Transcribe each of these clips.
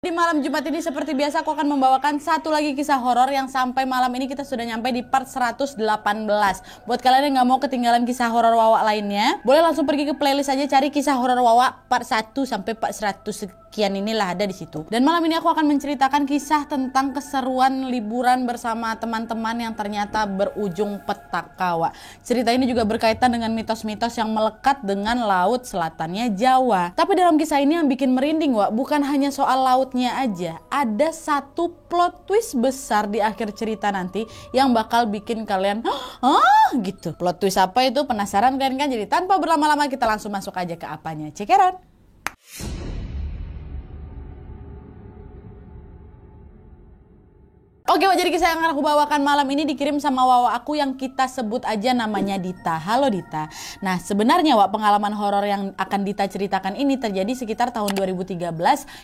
Di malam Jumat ini seperti biasa aku akan membawakan satu lagi kisah horor yang sampai malam ini kita sudah nyampe di part 118. Buat kalian yang gak mau ketinggalan kisah horor Wawa lainnya, boleh langsung pergi ke playlist aja, cari kisah horor Wawa part 1 sampai part 100 sekian, inilah ada di situ. Dan malam ini aku akan menceritakan kisah tentang keseruan liburan bersama teman-teman yang ternyata berujung petaka, Wak. Cerita ini juga berkaitan dengan mitos-mitos yang melekat dengan laut selatannya Jawa. Tapi dalam kisah ini yang bikin merinding, Wak, bukan hanya soal laut aja, ada satu plot twist besar di akhir cerita nanti yang bakal bikin kalian gitu. Plot twist apa itu? Penasaran kalian kan? Jadi tanpa berlama-lama kita langsung masuk aja ke apanya. Cekeran. Oke, jadi kisah yang akan aku bawakan malam ini dikirim sama Wawa aku yang kita sebut aja namanya Dita. Halo Dita. Nah, sebenarnya Wak, pengalaman horor yang akan Dita ceritakan ini terjadi sekitar tahun 2013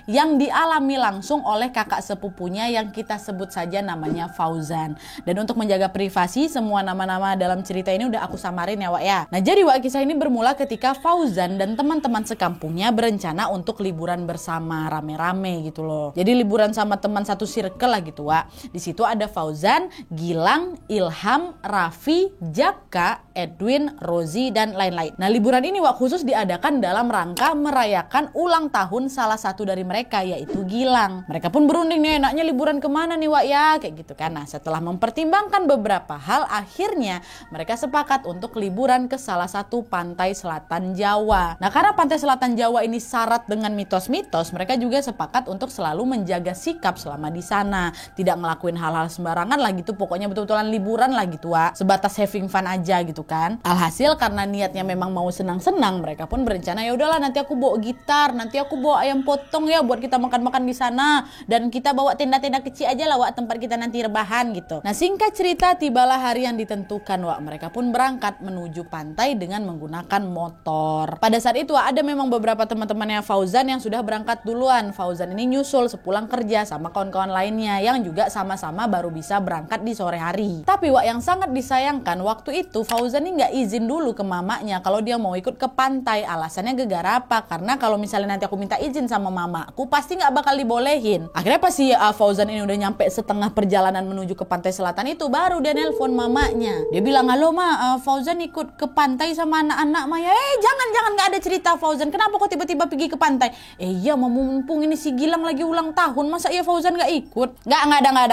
yang dialami langsung oleh kakak sepupunya yang kita sebut saja namanya Fauzan. Dan untuk menjaga privasi, semua nama-nama dalam cerita ini udah aku samarin ya, Wak ya. Nah, jadi Wak, kisah ini bermula ketika Fauzan dan teman-teman sekampungnya berencana untuk liburan bersama rame-rame gitu loh. Jadi liburan sama teman satu circle lah gitu, Wak. Di situ ada Fauzan, Gilang, Ilham, Raffi, Jaka, Edwin, Rozi, dan lain-lain. Nah, liburan ini Wak khusus diadakan dalam rangka merayakan ulang tahun salah satu dari mereka, yaitu Gilang. Mereka pun berunding nih, enaknya liburan kemana nih Wak ya, kayak gitu kan. Nah, setelah mempertimbangkan beberapa hal, akhirnya mereka sepakat untuk liburan ke salah satu pantai selatan Jawa. Nah, karena pantai selatan Jawa ini syarat dengan mitos-mitos, mereka juga sepakat untuk selalu menjaga sikap selama di sana, tidak ngelakuin hal-hal sembarangan lah gitu, pokoknya betul-betulan liburan lah gitu, Wak. Sebatas having fun aja gitu kan. Alhasil karena niatnya memang mau senang-senang, mereka pun berencana ya udahlah nanti aku bawa gitar, nanti aku bawa ayam potong ya buat kita makan-makan di sana, dan kita bawa tenda-tenda kecil aja lah, Wak, tempat kita nanti rebahan gitu. Nah, singkat cerita tibalah hari yang ditentukan, Wak. Mereka pun berangkat menuju pantai dengan menggunakan motor. Pada saat itu Wak, ada memang beberapa teman-temannya Fauzan yang sudah berangkat duluan. Fauzan ini nyusul sepulang kerja sama kawan-kawan lainnya yang juga sama-sama baru bisa berangkat di sore hari. Tapi Wak, yang sangat disayangkan waktu itu Fauzan ini nggak izin dulu ke mamanya kalau dia mau ikut ke pantai. Alasannya gegara apa? Karena kalau misalnya nanti aku minta izin sama mamaku pasti nggak bakal dibolehin. Akhirnya pas si Fauzan ini udah nyampe setengah perjalanan menuju ke pantai selatan itu, baru dia nelpon mamanya. Dia bilang, halo Ma, Fauzan ikut ke pantai sama anak-anak Ma ya. Jangan nggak ada cerita Fauzan. Kenapa kok tiba-tiba pergi ke pantai? Iya, mumpung ini si Gilang lagi ulang tahun, masa iya Fauzan nggak ikut? Nggak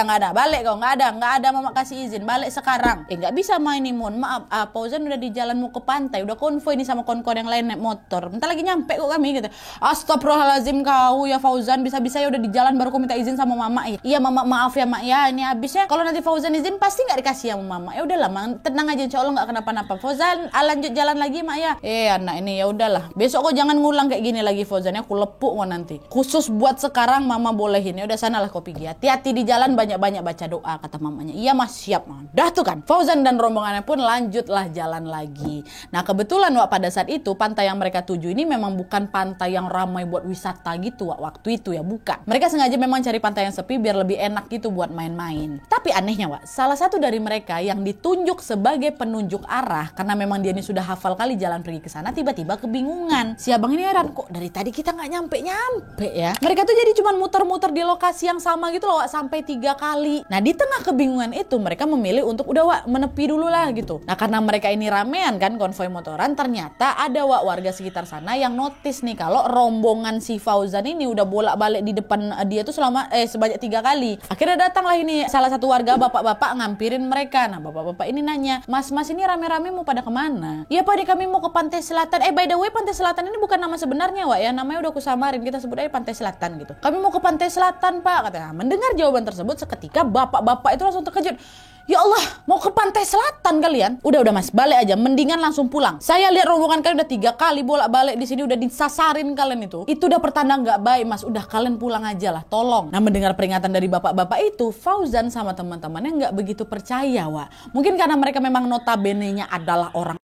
ada. Balik kau, nggak ada mama kasih izin, balik sekarang. Nggak bisa main nih, mohon maaf, Fauzan udah di jalan mau ke pantai, udah konvoy nih sama kawan-kawan yang lain naik motor, bentar lagi nyampe kok kami gitu. Astagfirullahaladzim kau ya Fauzan, bisa-bisa ya udah di jalan baru kau minta izin sama mama ya. Iya mama, maaf ya mak ya, ini habisnya kalau nanti Fauzan izin pasti nggak dikasih sama mama. Ya udahlah mak, tenang aja, insya Allah nggak kenapa-napa. Fauzan lanjut jalan lagi mak ya. Anak ini ya udahlah, besok kok jangan ngulang kayak gini lagi Fauzan ya, aku lepuk kok nanti. Khusus buat sekarang mama bolehin, ya udah sanalah kau pergi, hati-hati di jalan, banyak-banyak baca doa, kata mamanya. Iya mas, siap mas. Dah tuh kan, Fauzan dan rombongannya pun lanjutlah jalan lagi. Nah kebetulan Wak, pada saat itu pantai yang mereka tuju ini memang bukan pantai yang ramai buat wisata gitu Wak, waktu itu ya, bukan. Mereka sengaja memang cari pantai yang sepi biar lebih enak gitu buat main-main. Tapi anehnya Wak, salah satu dari mereka yang ditunjuk sebagai penunjuk arah, karena memang dia ini sudah hafal kali jalan pergi ke sana, tiba-tiba kebingungan. Si abang ini heran, kok dari tadi kita nggak nyampe ya. Mereka tuh jadi cuma muter-muter di lokasi yang sama gitu loh Wak, sampai 3 kali. Nah di tengah kebingungan itu mereka memilih untuk udah Wak, menepi dulu lah gitu. Nah karena mereka ini ramean kan, konvoy motoran, ternyata ada Wak warga sekitar sana yang notice nih kalau rombongan si Fauzan ini udah bolak-balik di depan dia tuh selama sebanyak 3 kali. Akhirnya datanglah ini salah satu warga, bapak-bapak ngampirin mereka. Nah bapak-bapak ini nanya, mas ini rame-rame mau pada kemana? Iya Pak, kami mau ke pantai selatan. By the way, pantai selatan ini bukan nama sebenarnya Wak ya, namanya udah aku samarin, kita sebut aja pantai selatan gitu. Kami mau ke pantai selatan Pak, katanya. Mendengar jawaban tersebut seketika bapak-bapak itu langsung terkejut. Ya Allah, mau ke pantai selatan kalian? Udah mas, balik aja, mendingan langsung pulang. Saya lihat rombongan kalian udah 3 kali bolak-balik di sini, udah disasarin kalian itu. Itu udah pertanda nggak baik mas, udah kalian pulang aja lah, tolong. Nah mendengar peringatan dari bapak-bapak itu, Fauzan sama teman-temannya nggak begitu percaya Wak. Mungkin karena mereka memang notabene-nya adalah orang